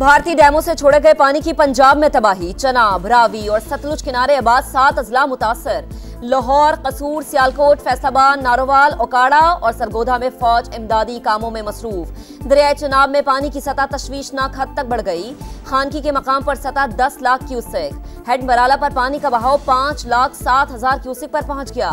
भारतीय डैमों से छोड़े गए पानी की पंजाब में तबाही। चनाब, रावी और सतलुज किनारे आबाद 7 अजला मुतासर। लाहौर, कसूर, सियालकोट, फैसलाबाद, नारोवाल, ओकाड़ा और सरगोधा में फौज इमदादी कामों में मसरूफ। दरियाए चनाब में पानी की सतह तशवीशनाक हद तक बढ़ गई। खानकी के मकाम पर सतह 10 लाख क्यूसेक। हेड मराला पर पानी का बहाव 5,07,000 क्यूसेक पर पहुंच गया।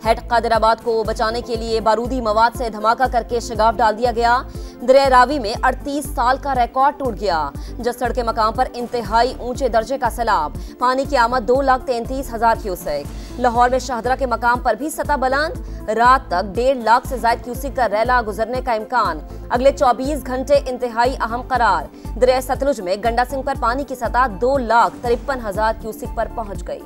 हेड कादिराबाद को बचाने के लिए बारूदी मवाद से धमाका करके शगाफ डाल दिया गया। दरिया रावी में 38 साल का रिकॉर्ड टूट गया। जसड़ के मकाम पर इंतहाई ऊंचे दर्जे का सैलाब। पानी की आमद 2,33,000 क्यूसेक। लाहौर में शाहदरा के मकाम पर भी सतह बुलंद। रात तक 1.5 लाख से ज्यादा क्यूसेक का रैला गुजरने का इम्कान। अगले 24 घंटे इंतहाई अहम करार। दरिया सतलुज में गंडा सिंह पर पानी की सतह 2,53,000 क्यूसेक पर पहुंच गई।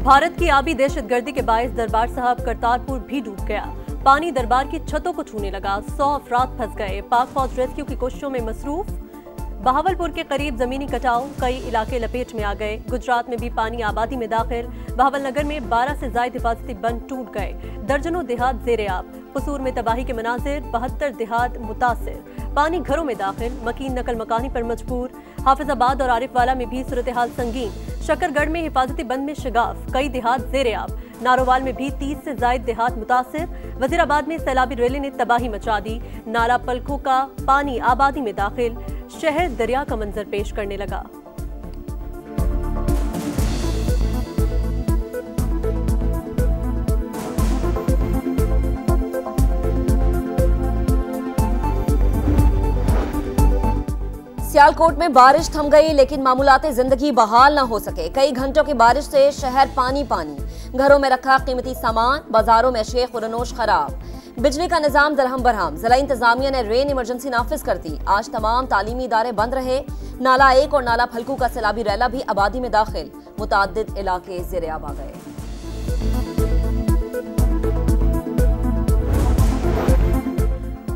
भारत की आबी दहशतगर्दी के बायस दरबार साहब करतारपुर भी डूब गया। पानी दरबार की छतों को छूने लगा। 100 अफराद फंस गए। पाक फौज रेस्क्यू की कोशिशों में मसरूफ। बहावलपुर के करीब जमीनी कटाव, कई इलाके लपेट में आ गए। गुजरात में भी पानी आबादी में दाखिल। बहावलनगर में 12 से ज्यादा हिफाजती बंद टूट गए। दर्जनों देहात जेरे आब। कसूर में तबाही के मनाजिर, 72 देहात मुतासिर। पानी घरों में दाखिल। मकीन नकल मकानी पर मजबूर। हाफिजाबाद और आरिफवाला में भी सूरत हाल संगीन। शकरगढ़ में हिफाजती बंद में शगाफ, कई देहात जेरे आब। नारोवाल में भी 30 से ज्यादा देहात मुतासिर। वजीराबाद में सैलाबी रैली ने तबाही मचा दी। नाला पलखों का पानी आबादी में दाखिल। शहर दरिया का मंजर पेश करने लगा। सियालकोट में बारिश थम गई, लेकिन मामूलाते जिंदगी बहाल न हो सके। कई घंटों की बारिश से शहर पानी पानी। घरों में रखा कीमती सामान, बाजारों में अशिया खुरनोश खराब। बिजली का निजाम दरहम बरहम। जिला इंतजामिया ने रेन इमरजेंसी नाफिज कर दी। आज तमाम तालीमी इदारे बंद रहे। नाला 1 और नाला फलकू का सैलाबी रैला भी आबादी में दाखिल। मुताद्दिद इलाके ज़ेरे आब आ गए।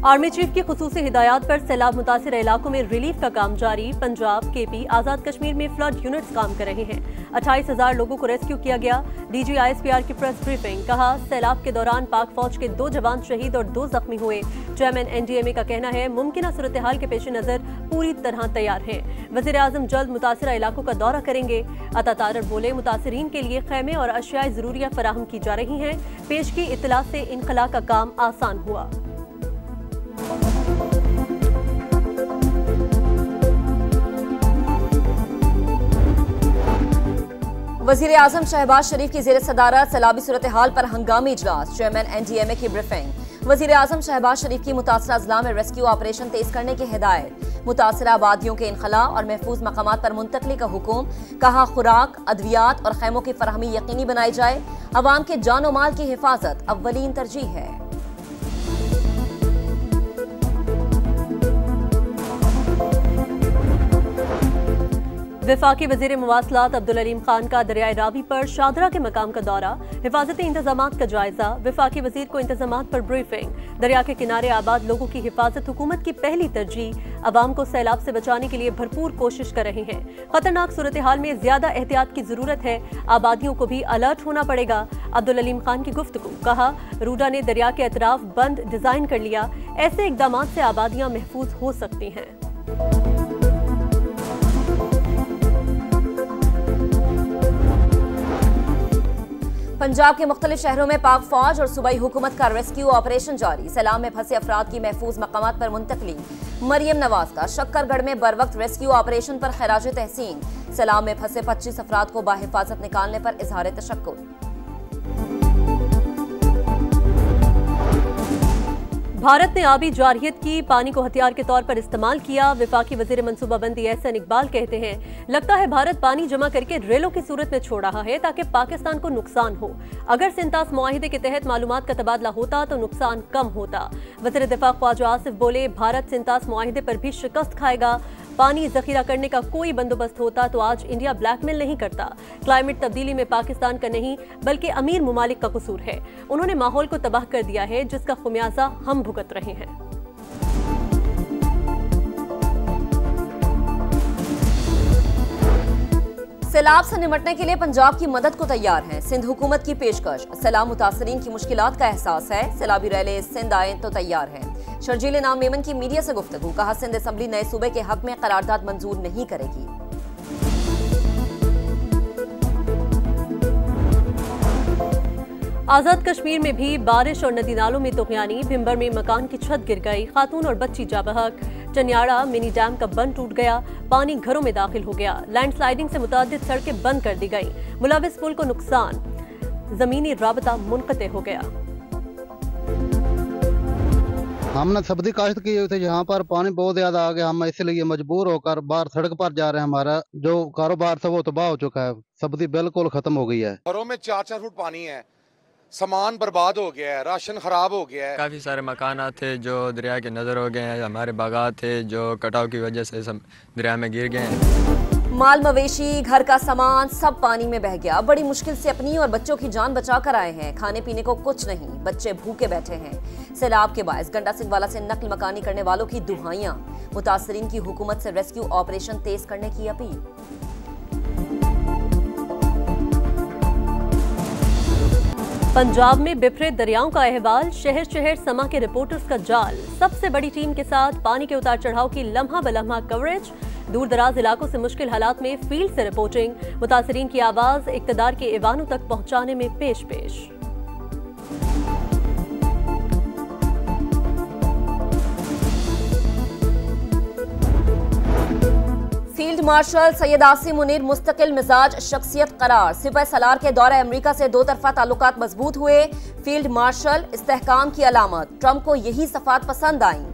आर्मी चीफ की खुसूसी हिदायत पर सैलाब मुतासिर इलाकों में रिलीफ का काम जारी। पंजाब, केपी, आजाद कश्मीर में फ्लड यूनिट्स काम कर रहे हैं। 28,000 लोगों को रेस्क्यू किया गया। डीजी ISPR की प्रेस ब्रीफिंग। कहा, सैलाब के दौरान पाक फौज के 2 जवान शहीद और 2 जख्मी हुए। चेयरमैन NDMA का कहना है, मुमकिन सूरत हाल के पेश नजर पूरी तरह तैयार है। वजीर आजम जल्द मुतासिर इलाकों का दौरा करेंगे। अता तारर बोले, मुतासिरीन के लिए खैमे और अशियाए जरूरिया फराहम की जा रही हैं। पेश की इत्तला से इनखला का काम आसान हुआ। वजीर आजम शहबाज शरीफ की जेर सदारत सैलाबी सूरत हाल पर हंगामी इजलास। चेयरमैन NDMA की ब्रीफिंग। वजीर आजम शहबाज शरीफ की मुतासरा अजला में रेस्क्यू ऑपरेशन तेज करने की हिदायत। मुतासरा आबादियों के इनखला और महफूज मकामात पर मुंतकली का हुक्म। कहा, खुराक, अद्वियात और खैमों की फराहमी यकीनी बनाई जाए। अवाम के जान और माल की हिफाजत अव्वलीन तरजीह है। वफाकी वजीर मवासलात अब्दुल अलीम खान का दरियाए रावी पर शाहदरा के मकाम का दौरा। हिफाजती इंतजामात का जायजा। वफाकी वजीर को इंतजामात पर ब्रीफिंग। दरिया के किनारे आबाद लोगों की हिफाजत हुकूमत की पहली तरजीह। अवाम को सैलाब से बचाने के लिए भरपूर कोशिश कर रहे हैं। खतरनाक सूरत हाल में ज्यादा एहतियात की जरूरत है। आबादियों को भी अलर्ट होना पड़ेगा। अब्दुल अलीम खान की गुफ्तगू। कहा, रूडा ने दरिया के अतराफ बंद डिजाइन कर लिया। ऐसे इकदाम से आबादियां महफूज हो सकती हैं। पंजाब के मुख्तलिफ शहरों में पाक फौज और सूबाई हुकूमत का रेस्क्यू ऑपरेशन जारी। सैलाब में फंसे अफराद की महफूज मकामात पर मुंतकली। मरियम नवाज का शक्करगढ़ में बर वक्त रेस्क्यू ऑपरेशन पर खैराज तहसीन। सैलाब में फंसे 25 अफराद को बाहिफाजत निकालने पर इजहार तशक्कुर। भारत ने आबी जारहियत की पानी को हथियार के तौर पर इस्तेमाल किया। वफाकी वजीर मनसूबाबंदी एहसन इकबाल कहते हैं, लगता है भारत पानी जमा करके रेलों की सूरत में छोड़ रहा है ताकि पाकिस्तान को नुकसान हो। अगर सिंतास मुआहिदे के तहत मालूमात का तबादला होता तो नुकसान कम होता। वज़ीर दिफा ख्वाजा आसिफ बोले, भारत सिंतास मुआहिदे पर भी शिकस्त खाएगा। पानी जखीरा करने का कोई बंदोबस्त होता तो आज इंडिया ब्लैकमेल नहीं करता। क्लाइमेट तब्दीली में पाकिस्तान का नहीं बल्कि अमीर मुमालिक का कसूर है। उन्होंने माहौल को तबाह कर दिया है, जिसका खुमियाजा हम भुगत रहे हैं। सैलाब से निपटने के लिए पंजाब की मदद को तैयार है सिंध हुकूमत की पेशकश। सैलाब मुतासरीन की मुश्किलात का एहसास है, सैलाबी रैले सिंध आए तो तैयार है। शर्जील नाम मेमन की मीडिया से गुफ्तगू, कहा सिंध असम्बली नए सूबे के हक में करारदाद मंजूर नहीं करेगी। आजाद कश्मीर में भी बारिश और नदी नालों में तुगयानी। भिम्बर में मकान की छत गिर गई, खातून और बच्ची जा बहक। चनियाड़ा मिनी डैम का बंद टूट गया, पानी घरों में दाखिल हो गया। लैंडस्लाइडिंग से मुतादिद सड़कें बंद कर दी गई, मुलाविस पुल को नुकसान, जमीनी राबता मुनक़ते हो गया। हमने सब्जी काश्त की हुई थी, यहाँ पर पानी बहुत ज्यादा आ गया, हम इसलिए मजबूर होकर बाहर सड़क पर जा रहे हैं। हमारा जो कारोबार था वो तबाह हो चुका है, सब्जी बिल्कुल खत्म हो गई है। घरों में 4-4 फुट पानी है, सामान बर्बाद हो गया है, राशन खराब हो गया है। काफ़ी सारे मकान थे जो दरिया के नज़र हो गए हैं। हमारे बागात थे जो कटाव की वजह से सब दरिया में गिर गए हैं। माल मवेशी, घर का सामान सब पानी में बह गया। बड़ी मुश्किल से अपनी और बच्चों की जान बचा कर आए हैं, खाने पीने को कुछ नहीं, बच्चे भूखे बैठे हैं। सैलाब के बायस गंडा सिंह वाला से नकल मकानी करने वालों की दुहाइयां, मुतासरीन की हुकूमत से रेस्क्यू ऑपरेशन तेज करने की अपील। पंजाब में बिफरे दरियाओं का अहवाल, शहर शहर समा के रिपोर्टर्स का जाल। सबसे बड़ी टीम के साथ पानी के उतार चढ़ाव की लम्हा बलम्हा कवरेज। दूर दराज इलाकों से मुश्किल हालात में फील्ड से रिपोर्टिंग। मुतासरीन की आवाज इक्तदार के ऐवानों तक पहुंचाने में पेश। फील्ड मार्शल सैयद आसिम मुनीर मुस्तकिल मिजाज शख्सियत करार। सिपह सलार के दौरे अमेरिका से दो तरफा ताल्लुकात मजबूत हुए। फील्ड मार्शल इस्तेहकाम की अलामत, ट्रंप को यही सफात पसंद आई।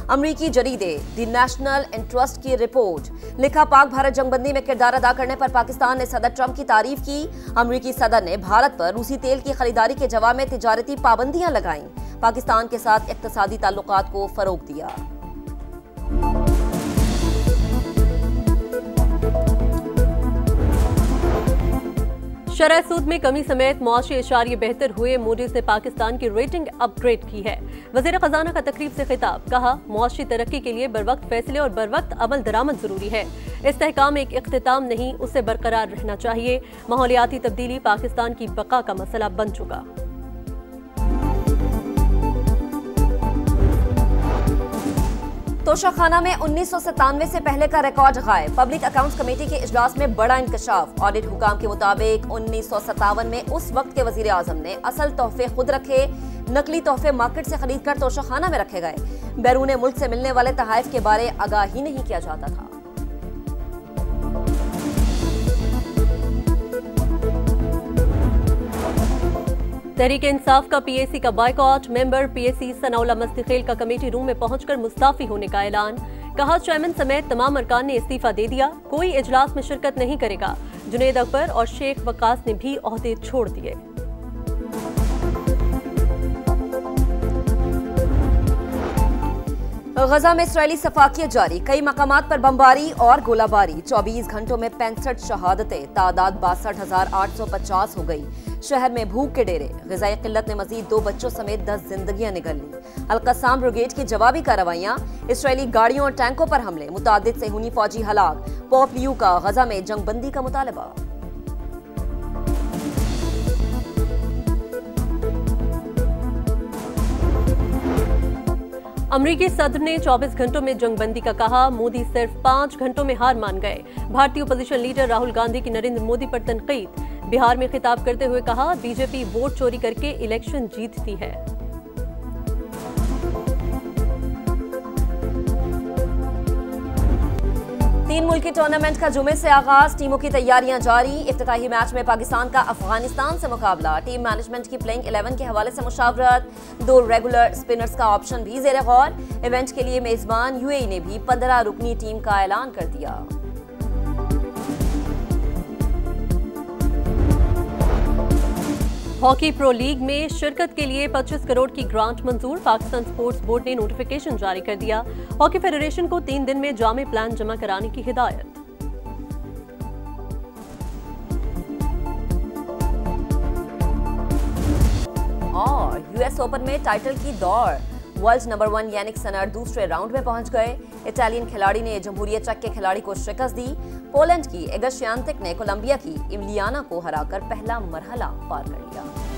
अमरीकी जरीदे द नेशनल इंटरेस्ट की रिपोर्ट, लिखा पाक भारत जंगबंदी में किरदार अदा करने पर पाकिस्तान ने सदर ट्रंप की तारीफ की। अमरीकी सदर ने भारत पर रूसी तेल की खरीदारी के जवाब में तिजारती पाबंदियां लगाईं। पाकिस्तान के साथ इक्तिसादी ताल्लुकात को फरोग दिया। शरह सूद में कमी समेत मुआशी इशारे बेहतर हुए। मूडीज ने पाकिस्तान की रेटिंग अपग्रेड की है। वज़ीर खजाना का तकरीब से खिताब, कहा मुआशी तरक्की के लिए बरवक्त फैसले और बरवक्त अमल दरामद जरूरी है। इस्तेहकाम एक इख्तिताम नहीं, उससे बरकरार रहना चाहिए। माहौलियाती तब्दीली पाकिस्तान की बका का मसला बन चुका। तोशाखाना में 1997 से पहले का रिकॉर्ड गायब। पब्लिक अकाउंट्स कमेटी के इजलास में बड़ा इंकशाफ। ऑडिट हुकाम के मुताबिक 1957 में उस वक्त के वजीर आजम ने असल तोहफे खुद रखे, नकली तोहफे मार्केट से खरीद कर तोशाखाना में रखे गए। बैरून मुल्क से मिलने वाले तहाइफ के बारे आगाही नहीं किया जाता था। तहरीक इंसाफ का पीएसी का बायकॉट। मेंबर पीएसी सनाउल्लाह मस्तिखेल का कमेटी रूम में पहुंचकर मुस्ताफी होने का ऐलान। कहा चेयरमैन समेत तमाम अरकान ने इस्तीफा दे दिया, कोई इजलास में शिरकत नहीं करेगा। जुनेद अकबर और शेख वकास ने भी ओहदे छोड़ दिए। गजा में इसराइली सफाकियत जारी, कई मकामात पर बमबारी और गोलाबारी। 24 घंटों में 65 शहादतें, तादाद 62,850 हो गई। शहर में भूख के डेरे, ग़िज़ाई किल्लत ने मजीद 2 बच्चों समेत 10 जिंदगियां निगल ली। अल-क़स्साम ब्रिगेड की जवाबी कार्रवाइयां, इसराइली गाड़ियों और टैंकों पर हमले, मुतादिद सेहूनी फौजी हलाक। पॉप लियू का गजा में जंगबंदी का मुतालबा। अमरीकी सदर ने 24 घंटों में जंगबंदी का कहा। मोदी सिर्फ 5 घंटों में हार मान गए। भारतीय अपोजिशन लीडर राहुल गांधी की नरेंद्र मोदी पर तनकीद। बिहार में खिताब करते हुए कहा बीजेपी वोट चोरी करके इलेक्शन जीतती है। तीन मुल्की टूर्नामेंट का जुमे से आगाज, टीमों की तैयारियां जारी। इफ्तिताही मैच में पाकिस्तान का अफगानिस्तान से मुकाबला। टीम मैनेजमेंट की प्लेइंग 11 के हवाले से मुशावरत। 2 रेगुलर स्पिनर्स का ऑप्शन भी ज़ेरे गौर। इवेंट के लिए मेजबान यूएई ने भी 15 रुकनी टीम का ऐलान कर दिया। हॉकी प्रो लीग में शिरकत के लिए 25 करोड़ की ग्रांट मंजूर। पाकिस्तान स्पोर्ट्स बोर्ड ने नोटिफिकेशन जारी कर दिया। हॉकी फेडरेशन को 3 दिन में जामे प्लान जमा कराने की हिदायत। और यूएस ओपन में टाइटल की दौड़, वर्ल्ड नंबर 1 यानिक सिनर दूसरे राउंड में पहुंच गए। इटालियन खिलाड़ी ने जमहूरियत चेक के खिलाड़ी को शिकस्त दी। पोलैंड की एगा श्वियातेक ने कोलंबिया की इमिलियाना को हराकर पहला मरहला पार कर लिया।